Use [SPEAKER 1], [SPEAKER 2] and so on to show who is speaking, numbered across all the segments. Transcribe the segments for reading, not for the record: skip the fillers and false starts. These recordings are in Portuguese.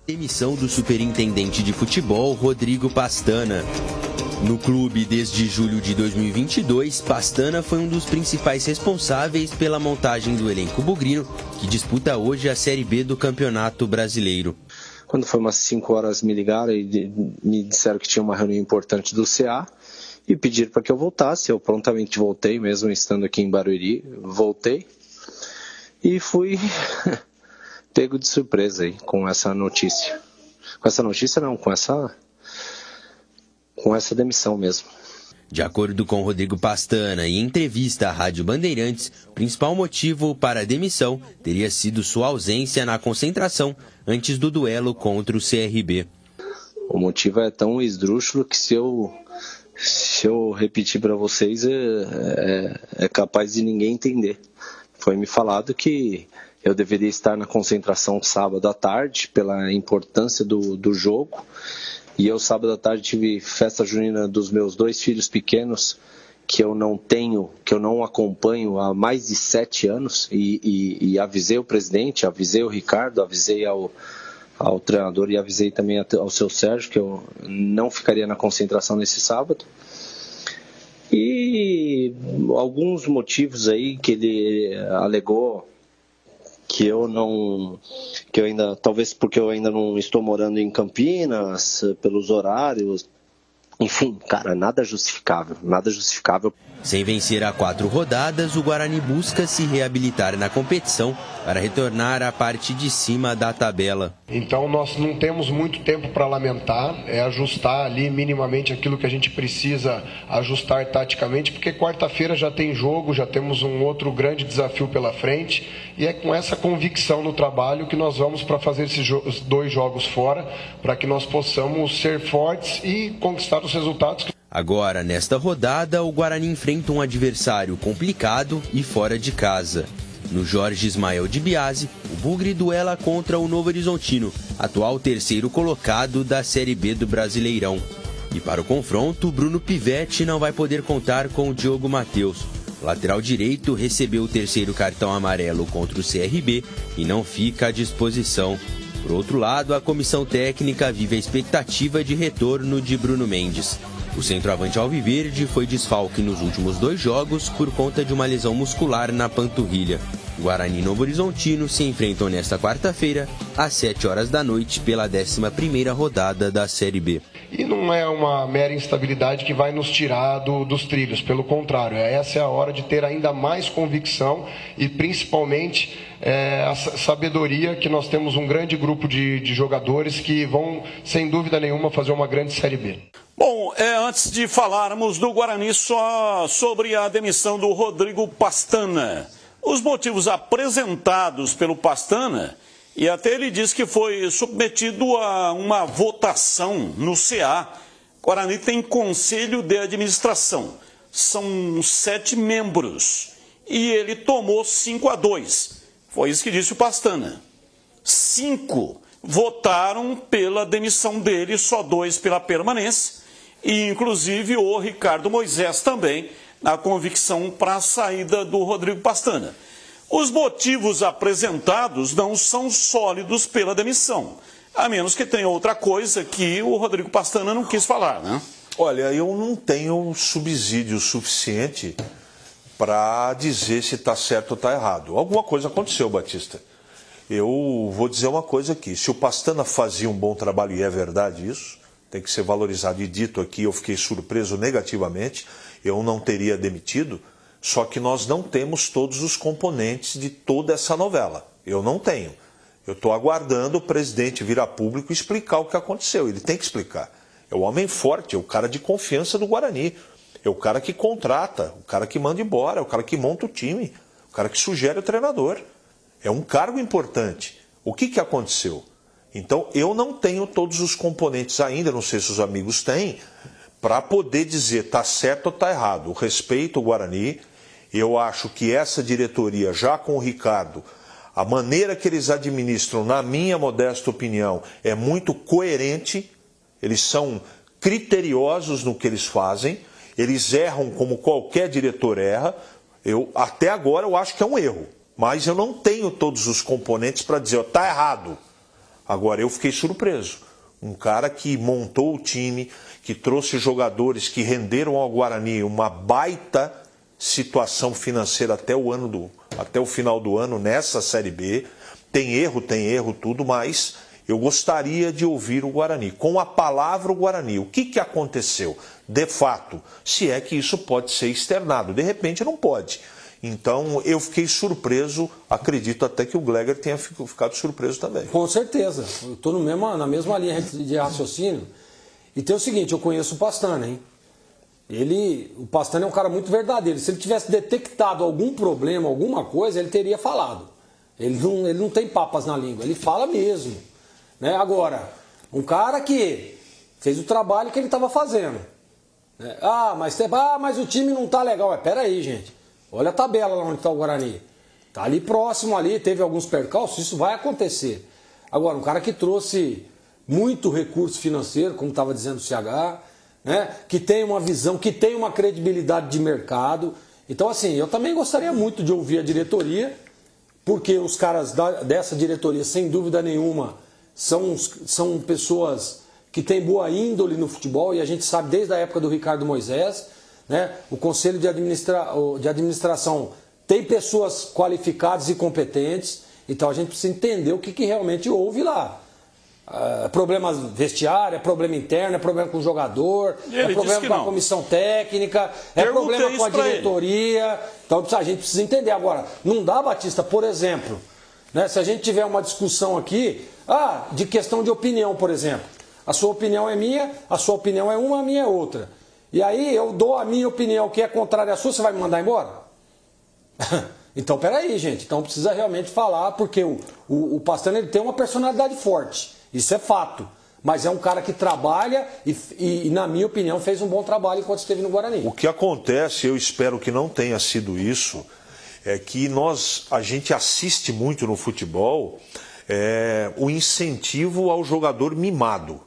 [SPEAKER 1] Demissão do superintendente de futebol, Rodrigo Pastana. No clube desde julho de 2022, Pastana foi um dos principais responsáveis pela montagem do elenco bugrino, que disputa hoje a Série B do Campeonato Brasileiro.
[SPEAKER 2] Quando foi umas 5 horas me ligaram e me disseram que tinha uma reunião importante do CA e pediram para que eu voltasse. Eu prontamente voltei, mesmo estando aqui em Barueri, voltei e fui pego de surpresa aí com essa notícia. Com essa notícia não, com essa demissão mesmo.
[SPEAKER 1] De acordo com Rodrigo Pastana, em entrevista à Rádio Bandeirantes, o principal motivo para a demissão teria sido sua ausência na concentração antes do duelo contra o CRB.
[SPEAKER 2] O motivo é tão esdrúxulo que se eu repetir para vocês é capaz de ninguém entender. Foi me falado que eu deveria estar na concentração sábado à tarde pela importância do jogo. E eu, sábado à tarde, tive festa junina dos meus 2 filhos pequenos, que eu não acompanho há mais de 7 anos, e avisei o presidente, avisei o Ricardo, avisei ao treinador e avisei também ao seu Sérgio que eu não ficaria na concentração nesse sábado. E alguns motivos aí que ele alegou talvez porque eu ainda não estou morando em Campinas, pelos horários, enfim, cara, nada justificável.
[SPEAKER 1] Sem vencer a 4 rodadas, o Guarani busca se reabilitar na competição para retornar à parte de cima da tabela.
[SPEAKER 3] Então nós não temos muito tempo para lamentar, é ajustar ali minimamente aquilo que a gente precisa ajustar taticamente, porque quarta-feira já tem jogo, já temos um outro grande desafio pela frente, e é com essa convicção no trabalho que nós vamos para fazer esses 2 jogos fora, para que nós possamos ser fortes e conquistar os resultados.
[SPEAKER 1] Agora, nesta rodada, o Guarani enfrenta um adversário complicado e fora de casa. No Jorge Ismael de Biasi, o Bugre duela contra o Novo Horizontino, atual 3º colocado da Série B do Brasileirão. E para o confronto, Bruno Pivetti não vai poder contar com o Diogo Matheus. O lateral direito recebeu o 3º cartão amarelo contra o CRB e não fica à disposição. Por outro lado, a comissão técnica vive a expectativa de retorno de Bruno Mendes. O centroavante alviverde foi desfalque nos últimos 2 jogos por conta de uma lesão muscular na panturrilha. Guarani e Novo Horizontino se enfrentam nesta quarta-feira, às 7 horas da noite, pela 11ª rodada da Série B.
[SPEAKER 3] E não é uma mera instabilidade que vai nos tirar dos trilhos, pelo contrário, essa é a hora de ter ainda mais convicção e principalmente a sabedoria que nós temos um grande grupo de jogadores que vão, sem dúvida nenhuma, fazer uma grande Série B.
[SPEAKER 4] Bom, antes de falarmos do Guarani, só sobre a demissão do Rodrigo Pastana. Os motivos apresentados pelo Pastana, e até ele diz que foi submetido a uma votação no CA. Guarani tem conselho de administração, são 7 membros, e ele tomou 5-2. Foi isso que disse o Pastana. 5 votaram pela demissão dele, só 2 pela permanência. E, inclusive, o Ricardo Moisés também, na convicção para a saída do Rodrigo Pastana. Os motivos apresentados não são sólidos pela demissão, a menos que tenha outra coisa que o Rodrigo Pastana não quis falar, né?
[SPEAKER 5] Olha, eu não tenho subsídio suficiente para dizer se está certo ou está errado. Alguma coisa aconteceu, Batista. Eu vou dizer uma coisa aqui, se o Pastana fazia um bom trabalho, e é verdade isso, tem que ser valorizado e dito aqui, eu fiquei surpreso negativamente, eu não teria demitido, só que nós não temos todos os componentes de toda essa novela. Eu não tenho. Eu estou aguardando o presidente vir a público e explicar o que aconteceu. Ele tem que explicar. É o homem forte, é o cara de confiança do Guarani. É o cara que contrata, o cara que manda embora, é o cara que monta o time, o cara que sugere o treinador. É um cargo importante. O que aconteceu? Então, eu não tenho todos os componentes ainda, não sei se os amigos têm, para poder dizer está certo ou está errado. Eu respeito o Guarani, eu acho que essa diretoria, já com o Ricardo, a maneira que eles administram, na minha modesta opinião, é muito coerente, eles são criteriosos no que eles fazem, eles erram como qualquer diretor erra, até agora eu acho que é um erro, mas eu não tenho todos os componentes para dizer está errado. Agora, eu fiquei surpreso. Um cara que montou o time, que trouxe jogadores que renderam ao Guarani uma baita situação financeira até o final do ano nessa Série B. Tem erro, tudo, mas eu gostaria de ouvir o Guarani. Com a palavra o Guarani, o que aconteceu? De fato, se é que isso pode ser externado. De repente não pode. Então eu fiquei surpreso, acredito até que o Gleger tenha ficado surpreso também.
[SPEAKER 6] Com certeza, eu estou na mesma linha de raciocínio. E tem o seguinte, eu conheço o Pastana, hein? O Pastana é um cara muito verdadeiro. Se ele tivesse detectado algum problema, alguma coisa, ele teria falado. Ele não tem papas na língua, ele fala mesmo. Né? Agora, um cara que fez o trabalho que ele estava fazendo. Né? Mas o time não está legal. Pera aí, gente. Olha a tabela lá onde está o Guarani. Está ali próximo ali, teve alguns percalços, isso vai acontecer. Agora, um cara que trouxe muito recurso financeiro, como estava dizendo o CH, né? Que tem uma visão, que tem uma credibilidade de mercado. Então, assim, eu também gostaria muito de ouvir a diretoria, porque os caras dessa diretoria, sem dúvida nenhuma, são pessoas que têm boa índole no futebol, e a gente sabe desde a época do Ricardo Moisés. Né? O Conselho de Administração tem pessoas qualificadas e competentes, então a gente precisa entender o que realmente houve lá. Problema vestiário, é problema interno, é problema com o jogador, é problema com a comissão técnica, é problema com a diretoria. Então a gente precisa entender. Agora, não dá, Batista, por exemplo, né, se a gente tiver uma discussão aqui, de questão de opinião, por exemplo. A sua opinião é minha, a sua opinião é uma, a minha é outra. E aí eu dou a minha opinião que é contrária à sua, você vai me mandar embora? Então, peraí, gente. Então precisa realmente falar, porque o Pastana ele tem uma personalidade forte. Isso é fato. Mas é um cara que trabalha e, na minha opinião, fez um bom trabalho enquanto esteve no Guarani.
[SPEAKER 5] O que acontece, eu espero que não tenha sido isso, é que a gente assiste muito no futebol o incentivo ao jogador mimado.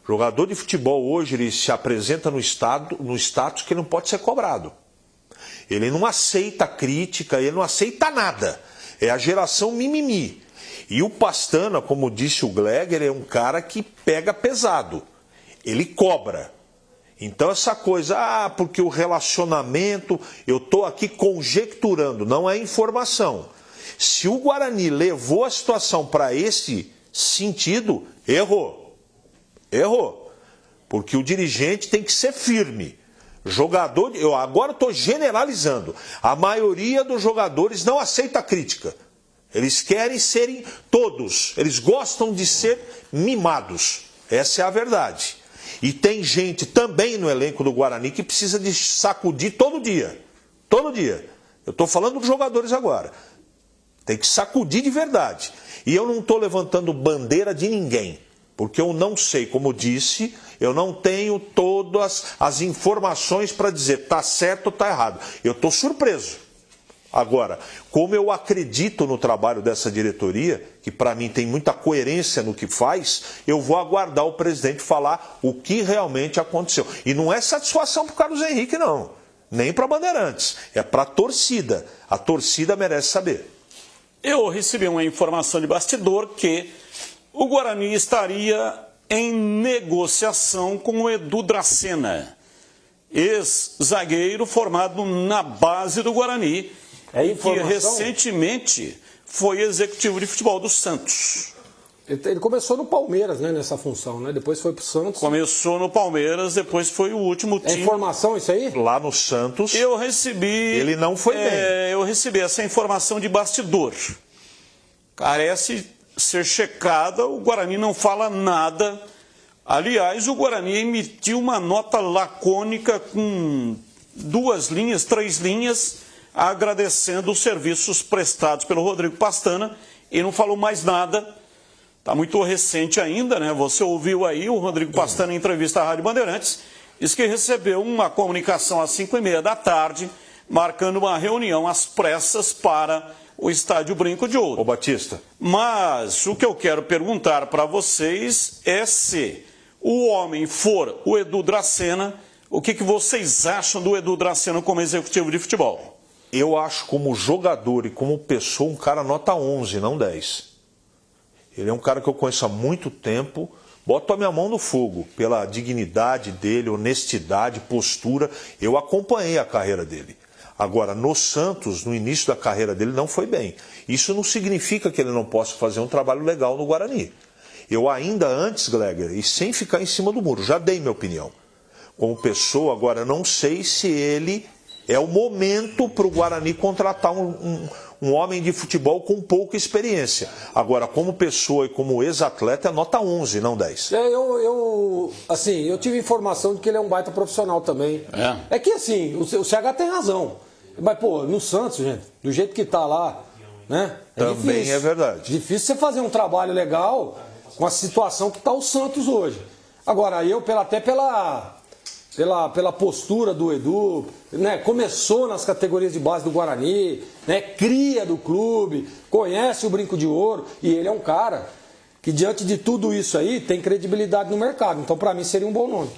[SPEAKER 5] Jogador de futebol hoje, ele se apresenta no status que ele não pode ser cobrado. Ele não aceita crítica, ele não aceita nada. É a geração mimimi. E o Pastana, como disse o Gleger, é um cara que pega pesado. Ele cobra. Então essa coisa, porque o relacionamento, eu estou aqui conjecturando, não é informação. Se o Guarani levou a situação para esse sentido, errou. Errou, porque o dirigente tem que ser firme. Eu agora estou generalizando. A maioria dos jogadores não aceita crítica. Eles querem serem todos. Eles gostam de ser mimados. Essa é a verdade. E tem gente também no elenco do Guarani que precisa de sacudir todo dia. Todo dia. Eu estou falando dos jogadores agora. Tem que sacudir de verdade. E eu não estou levantando bandeira de ninguém. Porque eu não sei, como disse, eu não tenho todas as informações para dizer está certo ou está errado. Eu estou surpreso. Agora, como eu acredito no trabalho dessa diretoria, que para mim tem muita coerência no que faz, eu vou aguardar o presidente falar o que realmente aconteceu. E não é satisfação para o Carlos Henrique, não. Nem para Bandeirantes. É para a torcida. A torcida merece saber.
[SPEAKER 4] Eu recebi uma informação de bastidor que o Guarani estaria em negociação com o Edu Dracena, ex-zagueiro formado na base do Guarani, que recentemente foi executivo de futebol do Santos.
[SPEAKER 6] Ele começou no Palmeiras, né, nessa função, né? Depois foi pro Santos.
[SPEAKER 4] Começou no Palmeiras, depois foi o último time.
[SPEAKER 6] É informação isso aí?
[SPEAKER 5] Lá no Santos.
[SPEAKER 4] Eu recebi.
[SPEAKER 5] Ele não foi bem.
[SPEAKER 4] Eu recebi essa informação de bastidor. Carece ser checada, o Guarani não fala nada. Aliás, o Guarani emitiu uma nota lacônica com 2 linhas, 3 linhas, agradecendo os serviços prestados pelo Rodrigo Pastana e não falou mais nada. Está muito recente ainda, né? Você ouviu aí o Rodrigo Pastana em entrevista à Rádio Bandeirantes, diz que recebeu uma comunicação às 5h30 da tarde, marcando uma reunião às pressas para o Estádio Brinco de Ouro.
[SPEAKER 5] Ô Batista.
[SPEAKER 4] Mas o que eu quero perguntar para vocês é se o homem for o Edu Dracena, o que vocês acham do Edu Dracena como executivo de futebol?
[SPEAKER 5] Eu acho como jogador e como pessoa um cara nota 11, não 10. Ele é um cara que eu conheço há muito tempo. Boto a minha mão no fogo pela dignidade dele, honestidade, postura. Eu acompanhei a carreira dele. Agora, no Santos, no início da carreira dele, não foi bem. Isso não significa que ele não possa fazer um trabalho legal no Guarani. Eu ainda antes, Gleger, e sem ficar em cima do muro, já dei minha opinião. Como pessoa, agora, não sei se ele é o momento para o Guarani contratar um homem de futebol com pouca experiência. Agora, como pessoa e como ex-atleta, é nota 11, não 10.
[SPEAKER 6] Eu tive informação de que ele é um baita profissional também. É que assim, o CH tem razão. Mas, pô, no Santos, gente, do jeito que tá lá, né?
[SPEAKER 5] Também
[SPEAKER 6] difícil.
[SPEAKER 5] é verdade.
[SPEAKER 6] Difícil você fazer um trabalho legal com a situação que tá o Santos hoje. Agora, até pela postura do Edu, né? Começou nas categorias de base do Guarani, né? Cria do clube, conhece o Brinco de Ouro, e ele é um cara que, diante de tudo isso aí, tem credibilidade no mercado. Então, para mim, seria um bom nome.